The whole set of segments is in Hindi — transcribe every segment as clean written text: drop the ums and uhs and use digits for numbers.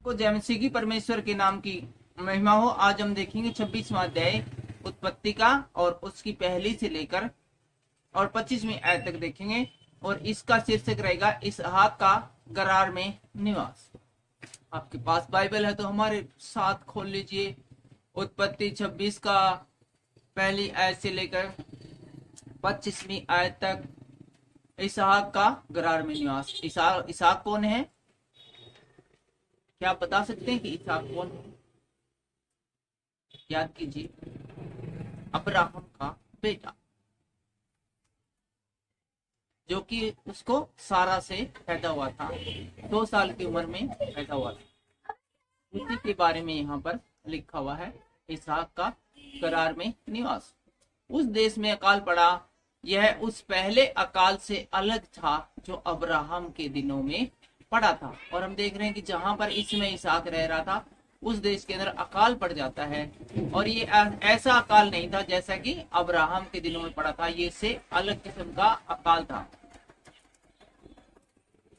को जयमसीह की परमेश्वर के नाम की महिमा हो। आज हम देखेंगे 26वां अध्याय उत्पत्ति का और उसकी पहली से लेकर और 25वीं आयत तक देखेंगे और इसका शीर्षक रहेगा इसहाक का गरार में निवास। आपके पास बाइबल है तो हमारे साथ खोल लीजिए। उत्पत्ति 26 का पहली आयत से लेकर 25वीं आयत तक इसहाक का गरार में निवास। इसहाक कौन है? क्या आप बता सकते हैं कि इसहाक कौन है? याद कीजिए, अब्राहम का बेटा, जो कि उसको सारा से पैदा हुआ था, 2 साल की उम्र में पैदा हुआ था। उसी के बारे में यहाँ पर लिखा हुआ है, इसहाक का गरार में निवास। उस देश में अकाल पड़ा। यह उस पहले अकाल से अलग था जो अब्राहम के दिनों में पड़ा था। और हम देख रहे हैं कि जहां पर इसमें इसहाक रह रहा था उस देश के अंदर अकाल पड़ जाता है। और ये ऐसा अकाल नहीं था जैसा कि अब्राहम के दिनों में पड़ा था, ये इससे अलग किस्म का अकाल था।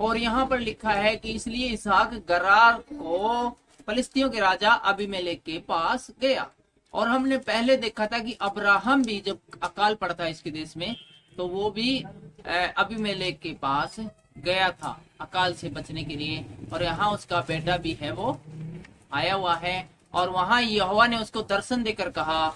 और यहाँ पर लिखा है कि इसलिए इसहाक गरार को फलिस्तियों के राजा अबीमेलेक के पास गया। और हमने पहले देखा था कि अब्राहम भी जब अकाल पड़ता है इसके देश में तो वो भी अबीमेलेक के पास गया था अकाल से बचने के लिए। और यहाँ उसका बेटा भी है, वो आया हुआ है। और वहां यहोवा ने उसको दर्शन देकर कहा,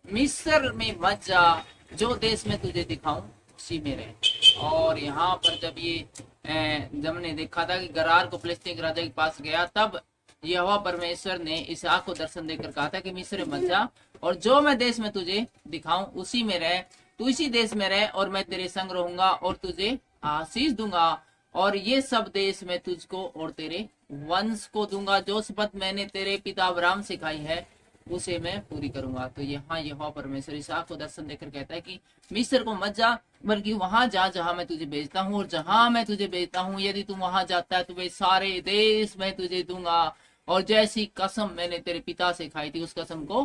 मिस्र में मत जा, जो देश में तुझे दिखाऊं उसी में रह। और यहाँ पर जब हमने देखा था कि गरार को फलिस्तीन के राजा के पास गया, तब यहोवा परमेश्वर ने इसहाक को दर्शन देकर कहा था कि मिस्र मत जा, और जो मैं देश में तुझे दिखाऊं उसी में रह। तू इसी देश में रह और मैं तेरे संग रहूंगा और तुझे आशीष दूंगा। और ये सब देश मैं तुझको और तेरे वंश को दूंगा। जो शपथ मैंने तेरे पिता अब्राहम से खाई है उसे मैं पूरी करूंगा। तो यहाँ यहोवा परमेश्वर इसहाक को दर्शन देकर कहता है कि मिस्र को मत जा, बल्कि वहां जा जहां मैं तुझे भेजता हूँ। और जहां मैं तुझे भेजता हूँ यदि तू वहां जाता है तो वे सारे देश मैं तुझे दूंगा। और जैसी कसम मैंने तेरे पिता से खाई थी उस कसम को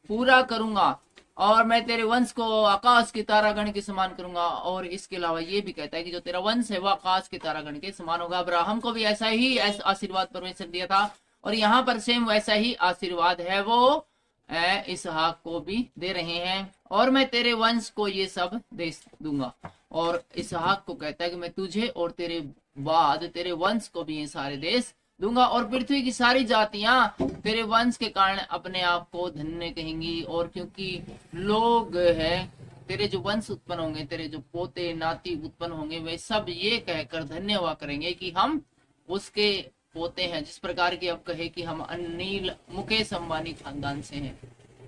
पूरा करूंगा। और मैं तेरे वंश को आकाश के तारागण के समान करूंगा। और इसके अलावा ये भी कहता है कि जो तेरा वंश है वो आकाश के तारागण के समान होगा। अब्राहम को भी ऐसा ही आशीर्वाद परमेश्वर दिया था और यहाँ पर सेम वैसा ही आशीर्वाद है वो इसहाक को भी दे रहे हैं। और मैं तेरे वंश को ये सब दे दूंगा। और इसहाक को कहता है कि मैं तुझे और तेरे बाद तेरे वंश को भी ये सारे देश दूंगा। और पृथ्वी की सारी जातियां तेरे वंश के कारण अपने आप को धन्य कहेंगी। और क्योंकि लोग है तेरे जो वंश उत्पन्न होंगे, तेरे जो पोते नाती उत्पन्न होंगे, वे सब ये कहकर धन्य हुआ करेंगे कि हम उसके पोते हैं। जिस प्रकार की अब कहे कि हम अनिल मुकेश अंबानी खानदान से हैं,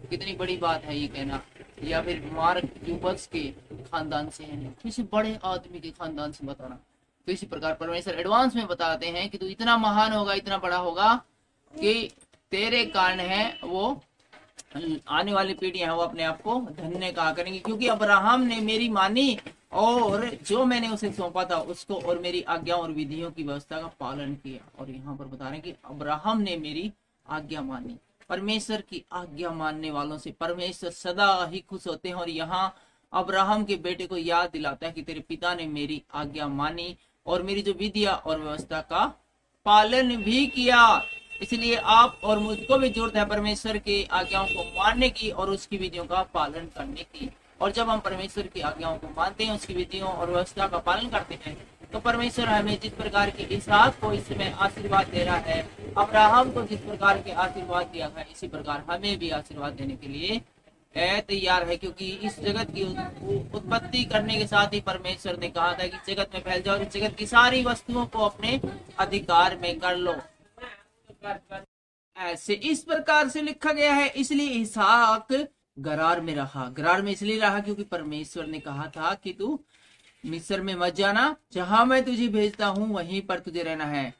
कितनी बड़ी बात है ये कहना। या फिर मार्क क्यूबर्स के खानदान से हैं, किसी बड़े आदमी के खानदान से बताना। तो इसी प्रकार परमेश्वर एडवांस में बताते हैं कि तू इतना महान होगा, इतना बड़ा होगा कि तेरे कारण है वो आने वाली पीढ़ियां है वो अपने आप को धन्य कहा करेंगे। क्योंकि अब्राहम ने मेरी मानी और जो मैंने उसे सौंपा था उसको और मेरी आज्ञा और विधियों की व्यवस्था का पालन किया। और यहाँ पर बता रहे हैं कि अब्राहम ने मेरी आज्ञा मानी। परमेश्वर की आज्ञा मानने वालों से परमेश्वर सदा ही खुश होते हैं। और यहाँ अब्राहम के बेटे को याद दिलाता है कि तेरे पिता ने मेरी आज्ञा मानी और मेरी जो विधिया और व्यवस्था का पालन भी किया। इसलिए आप और मुझको भी जरूरत है परमेश्वर की आज्ञाओं को मानने की और उसकी विधियों का पालन करने की। और जब हम परमेश्वर की आज्ञाओं को मानते हैं, उसकी विधियों और व्यवस्था का पालन करते हैं, तो परमेश्वर हमें जिस प्रकार की इसहाक को इस समय आशीर्वाद दे रहा है, अब्राहम को जिस प्रकार के आशीर्वाद दिया है, इसी प्रकार हमें भी आशीर्वाद देने के लिए तैयार है। क्योंकि इस जगत की उत्पत्ति करने के साथ ही परमेश्वर ने कहा था कि जगत में फैल जाओ, इस जगत की सारी वस्तुओं को अपने अधिकार में कर लो। ऐसे इस प्रकार से लिखा गया है। इसलिए इसहाक गरार में रहा। गरार में इसलिए रहा क्योंकि परमेश्वर ने कहा था कि तू मिस्र में मत जाना, जहां मैं तुझे भेजता हूं वहीं पर तुझे रहना है।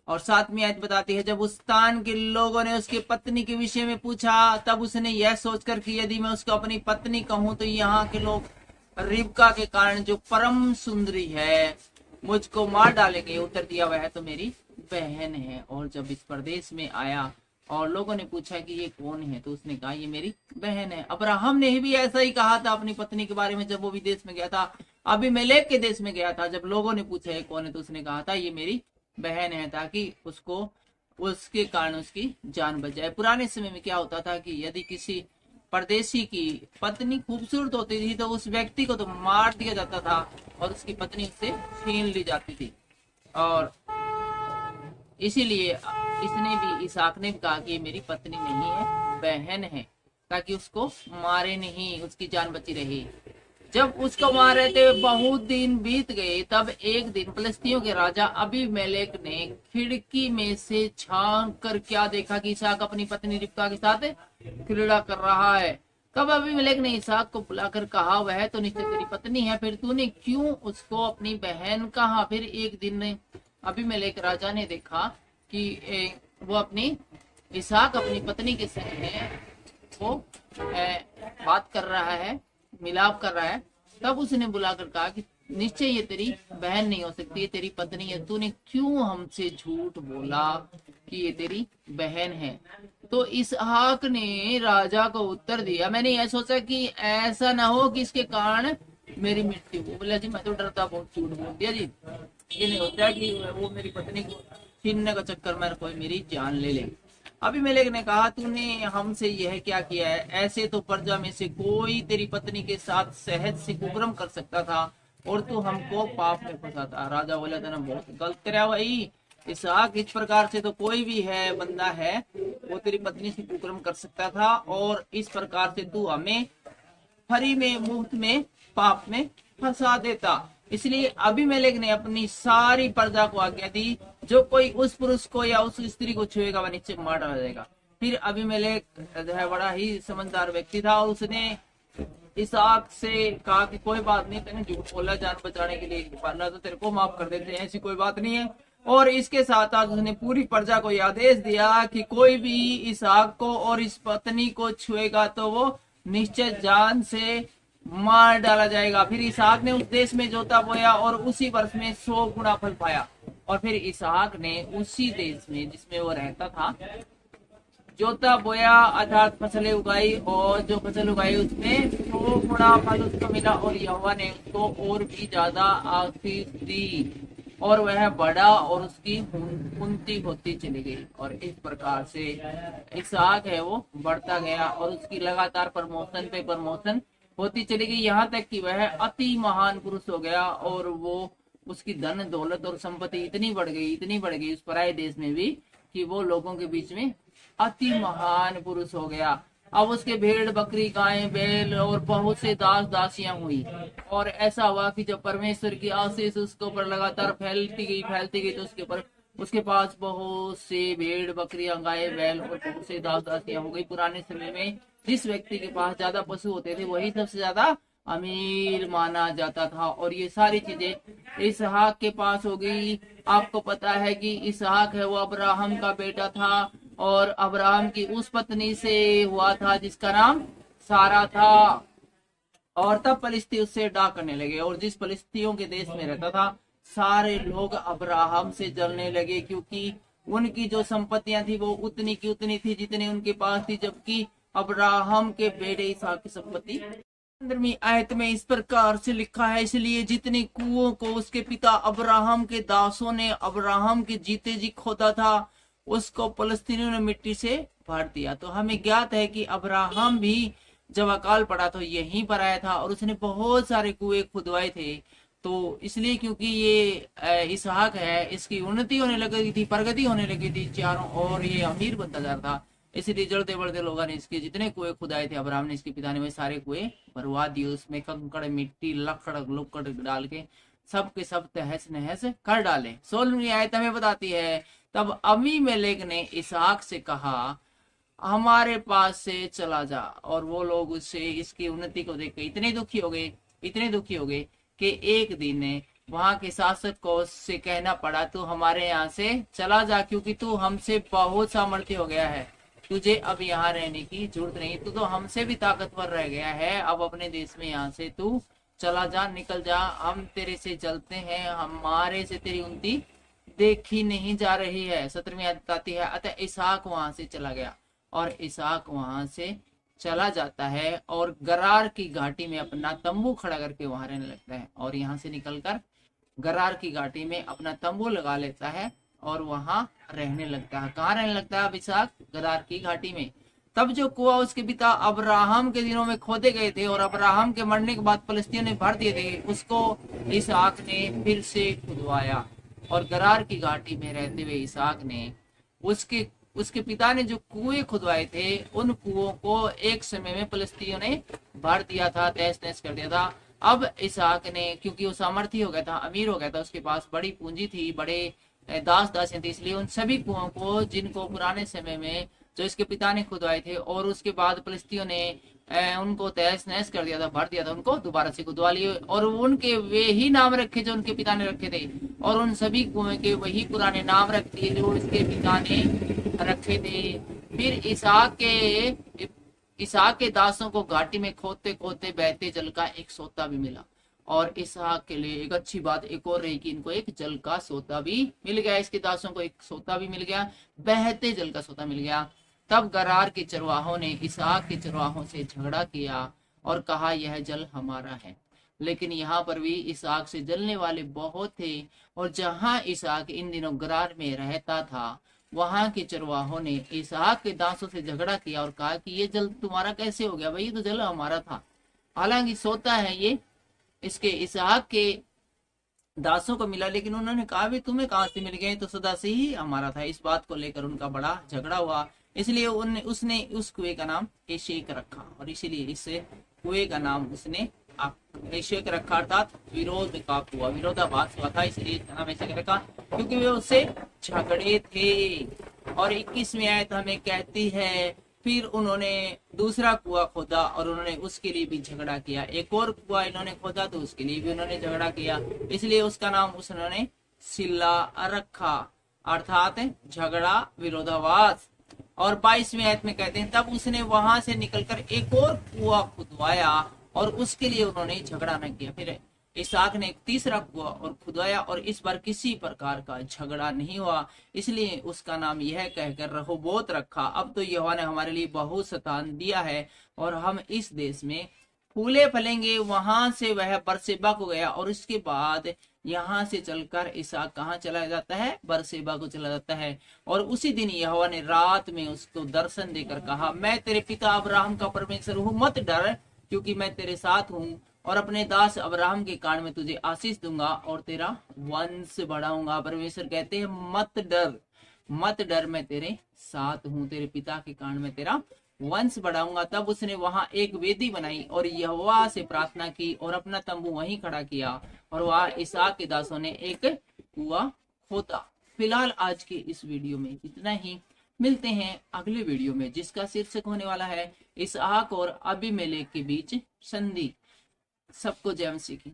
और 7वीं आयत बताती है, जब उस स्थान के लोगों ने उसकी पत्नी के विषय में पूछा तब उसने यह सोचकर कि यदि मैं उसको अपनी पत्नी कहूं तो यहाँ के लोग रिबका के कारण जो परम सुंदरी है मुझको मार डालेंगे। उत्तर दिया, वह तो मेरी बहन है। और जब इस प्रदेश में आया और लोगों ने पूछा कि ये कौन है, तो उसने कहा ये मेरी बहन है। अब्राहम ने भी ऐसा ही कहा था अपनी पत्नी के बारे में जब वो विदेश में गया था, अबीमेलेक के देश में गया था। जब लोगों ने पूछा ये कौन है तो उसने कहा था ये मेरी बहन है, ताकि उसको उसके कारण उसकी जान बच जाए। पुराने समय में क्या होता था कि यदि किसी परदेशी की पत्नी खूबसूरत होती थी तो उस व्यक्ति को तो मार दिया जाता था और उसकी पत्नी उससे छीन ली जाती थी। और इसीलिए इसने भी, इसहाक ने भी कहा कि ये मेरी पत्नी नहीं है, बहन है, ताकि उसको मारे नहीं, उसकी जान बची रही। जब उसको मार रहे थे बहुत दिन बीत गए, तब एक दिन फिलिस्तियों के राजा अबीमेलेक ने खिड़की में से झांक कर क्या देखा कि इसहाक अपनी पत्नी रिबका के साथ क्रीड़ा कर रहा है। तब अबीमेलेक ने इसहाक को बुलाकर कहा, वह तो निश्चय तेरी पत्नी है, फिर तूने क्यों उसको अपनी बहन कहा? फिर एक दिन अबीमेलेक राजा ने देखा कि वो अपनी इसहाक अपनी पत्नी के संग है, वो बात कर रहा है, मिलाप कर रहा है। तब उसने बुलाकर कहा कि निश्चय ये तेरी बहन नहीं हो सकती, ये तेरी पत्नी है, तूने क्यों हमसे झूठ बोला कि ये तेरी बहन है? तो इसहाक ने राजा को उत्तर दिया, मैंने यह सोचा कि ऐसा ना हो कि इसके कारण मेरी मृत्यु हो। बोला जी मैं तो डरता बहुत, झूठ बोल दिया जी, ये नहीं होता कि वो मेरी पत्नी को छीनने का चक्कर में कोई मेरी जान ले ले। अबीमेलेक ने कहा, तूने हमसे यह क्या किया है? ऐसे तो प्रजा में से कोई तेरी पत्नी के साथ सहज से कुकर्म कर सकता था और तू हमको पाप में फंसाता। राजा बोला था ना, बहुत गलत करा भाई इसहाक, इस प्रकार से तो कोई भी है बंदा है वो तेरी पत्नी से कुकर्म कर सकता था और इस प्रकार से तू हमें फ्री में, मुफ्त में पाप में फंसा देता। इसलिए अबीमेलेक ने अपनी सारी प्रजा को आज्ञा दी, जो कोई उस पुरुष को या उस स्त्री को छुएगा वह नीचे मार डाला जाएगा। फिर अबीमेलेक बड़ा ही समझदार व्यक्ति था और उसने इसहाक से कहा कि कोई बात नहीं, तेने झूठ बोला जान बचाने के लिए, वरना तो तेरे को माफ कर देते हैं, ऐसी कोई बात नहीं है। और इसके साथ साथ उसने पूरी प्रजा को आदेश दिया कि कोई भी इसहाक को और इस पत्नी को छुएगा तो वो निश्चय जान से मार डाला जाएगा। फिर इसहाक ने उस देश में जोता बोया और उसी वर्ष में 100 गुना फल पाया। और फिर इसहाक ने उसी देश में जिसमें वो रहता था जोता बोया, अर्थात फसलें उगाई, और जो फसल उगाई उसमें 100 गुना फल उसको मिला और यहोवा ने उसको और भी ज्यादा आशीष दी और वह बढ़ा और उसकी उन्नति होती चली गई। और इस प्रकार से इसहाक है वो बढ़ता गया और उसकी लगातार प्रमोशन पे प्रमोशन होती चली गई, यहाँ तक कि वह अति महान पुरुष हो गया और वो उसकी धन दौलत और संपत्ति इतनी बढ़ गई उस पराये देश में भी कि वो लोगों के बीच में अति महान पुरुष हो गया। अब उसके भेड़ बकरी गायें बैल और बहुत से दास दासियां हुई और ऐसा हुआ कि जब परमेश्वर की आशीष उसके ऊपर लगातार फैलती गई तो उसके पास बहुत से भेड़ बकरियां गायें बैल और बहुत से दास दासियां हो गई। पुराने समय में जिस व्यक्ति के पास ज्यादा पशु होते थे वही सबसे ज्यादा अमीर माना जाता था और ये सारी चीजें इसहाक के पास हो गई। आपको पता है कि इसहाक है वो अब्राहम का बेटा था और अब्राहम की उस पत्नी से हुआ था जिसका नाम सारा था। और तब फलिस्ती उससे डाक करने लगे और जिस फलिस्तियों के देश में रहता था सारे लोग अब्राहम से जलने लगे, क्योंकि उनकी जो संपत्तियां थी वो उतनी की उतनी थी जितनी उनके पास थी, जबकि अब्राहम के बेटे इसहाक की संपत्ति 15वीं आयत में इस प्रकार से लिखा है, इसलिए जितने कुओं को उसके पिता अब्राहम के दासों ने अब्राहम के जीते जी खोदा था उसको फलस्तीनियों ने मिट्टी से भर दिया। तो हमें ज्ञात है कि अब्राहम भी जब अकाल पड़ा तो यहीं पर आया था और उसने बहुत सारे कुएं खुदवाए थे। तो इसलिए क्योंकि ये इसहाक है, इसकी उन्नति होने लगी थी, प्रगति होने लगी थी चारों और ये अमीर बनता जा रहा था, इसलिए जड़ते बढ़ते लोगों ने इसके जितने कुएं खुदाए थे अब्राहम ने, इसके पिता ने, वे सारे कुएं भरवा दिए, उसमें कंकड़ मिट्टी लकड़ लुकड़ डाल के सब के सब तहस नहस कर डाले। 16वीं आयत हमें बताती है, तब अबीमेलेक ने इसहाक से कहा हमारे पास से चला जा। और वो लोग उससे इसकी उन्नति को देख के इतने दुखी हो गए कि एक दिन वहां के शासक को से कहना पड़ा तू हमारे यहाँ से चला जा, क्योंकि तू हमसे बहुत सामर्थ्य हो गया है, तुझे अब यहाँ रहने की जरूरत नहीं, तू तो हमसे भी ताकतवर रह गया है, अब अपने देश में यहाँ से तू चला जा, निकल जा, हम तेरे से जलते हैं, हमारे से तेरी उन्नति देखी नहीं जा रही है। 17वीं आयत बताती है, अतः इसहाक वहां से चला गया और इसहाक वहां से चला जाता है और गरार की घाटी में अपना तंबू खड़ा करके वहां रहने लगता है और यहाँ से निकलकर गरार की घाटी में अपना तंबू लगा लेता है और वहां रहने लगता है। कहाँ रहने लगता है अब इसहाक? गरार की घाटी में। तब जो कुआं उसके पिता अब्राहम के दिनों में खोदे गए थे और अब्राहम के मरने के बाद फलस्तीनियों ने भर दिए थे, उसको इसहाक ने फिर से खुदवाया। और गरार की घाटी में रहते हुए इसहाक ने उसके उसके पिता ने जो कुएं खुदवाए थे, उन कुओं को एक समय में फलस्तीनियों ने भर दिया था, तहस नहस कर दिया था। अब इसहाक ने, क्योंकि वो सामर्थ्य हो गया था, अमीर हो गया था, उसके पास बड़ी पूंजी थी, बड़े दास दासियां थी, इसलिए उन सभी कुओं को जिनको पुराने समय में जो इसके पिता ने खुदवाए थे और उसके बाद फलस्तीनियों ने उनको तहस नहस कर दिया था, भर दिया था, उनको दोबारा से खुदवा लिए और उनके वे ही नाम रखे जो उनके पिता ने रखे थे, और उन सभी कुएं के वही पुराने नाम रख दिए जो इसके पिता ने रखे थे। फिर इसहाक के दासों को घाटी में खोदते खोदते बहते जल का एक सोता भी मिला। और इसहाक के लिए एक अच्छी बात एक और रही कि इनको एक जल का सोता भी मिल गया, इसके दासों को एक सोता भी मिल गया, बहते जल का सोता मिल गया। तब गरार के चरवाहों ने इसहाक के चरवाहों से झगड़ा किया और कहा यह जल हमारा है। लेकिन यहाँ पर भी इसहाक से जलने वाले बहुत थे, और जहाँ इसहाक इन दिनों गरार में रहता था, वहां के चरवाहों ने इसहाक के दासों से झगड़ा किया और कहा कि ये जल तुम्हारा कैसे हो गया भाई, ये तो जल हमारा था। हालांकि सोता है ये इसके इसहाक के दासों को मिला, लेकिन उन्होंने कहा भी तुम्हें कहां से मिल गए, तो सदा से ही हमारा था। इस बात को लेकर उनका बड़ा झगड़ा हुआ, इसलिए उसने उस कुएं का नाम एशेक रखा, और इसीलिए इस कुएं का नाम उसने एशेक रखा, अर्थात विरोध का कुआं, विरोधाभास हुआ था, इसलिए नाम एशेक रखा, क्योंकि वे उससे झगड़े थे। और 21वीं आयत हमें कहती है फिर उन्होंने दूसरा कुआं खोदा और उन्होंने उसके लिए भी झगड़ा किया। एक और कुआं इन्होंने खोदा तो उसके लिए भी उन्होंने झगड़ा किया, इसलिए उसका नाम उन्होंने सिल्ला रखा, अर्थात झगड़ा, विरोधाभास। और 22वीं आयत में कहते हैं तब उसने वहां से निकलकर एक और कुआं खुदवाया और उसके लिए उन्होंने झगड़ा न किया। फिर इसहाक ने एक तीसरा कुआं और खुदवाया और इस बार किसी प्रकार का झगड़ा नहीं हुआ, इसलिए उसका नाम यह कहकर रहोबोत रखा। अब तो यहोवा ने हमारे लिए बहुत स्थान दिया है और हम इस देश में फूले फलेंगे। वहां से वह बरसेबा को गया और उसके बाद यहाँ से चलकर इसहाक कहाँ चला जाता है? बरसेबा को चला जाता है। और उसी दिन यहोवा ने रात में उसको दर्शन देकर कहा, मैं तेरे पिता अब्राहम का परमेश्वर हूँ, मत डर, क्योंकि मैं तेरे साथ हूँ और अपने दास अब्राहम के कारण में तुझे आशीष दूंगा और तेरा वंश बढ़ाऊंगा। परमेश्वर कहते हैं मत डर, मत डर, मैं तेरे साथ हूँ, तेरे पिता के कारण में तेरा वंश बढ़ाऊंगा। तब उसने वहां एक वेदी बनाई और यहोवा से प्रार्थना की और अपना तंबू वहीं खड़ा किया, और वहां इसहाक के दासों ने एक कुआं खोदा। फिलहाल आज के इस वीडियो में इतना ही, मिलते हैं अगले वीडियो में जिसका शीर्षक होने वाला है इसहाक और अबीमेलेक के बीच संधि। सबको जय मसीह की।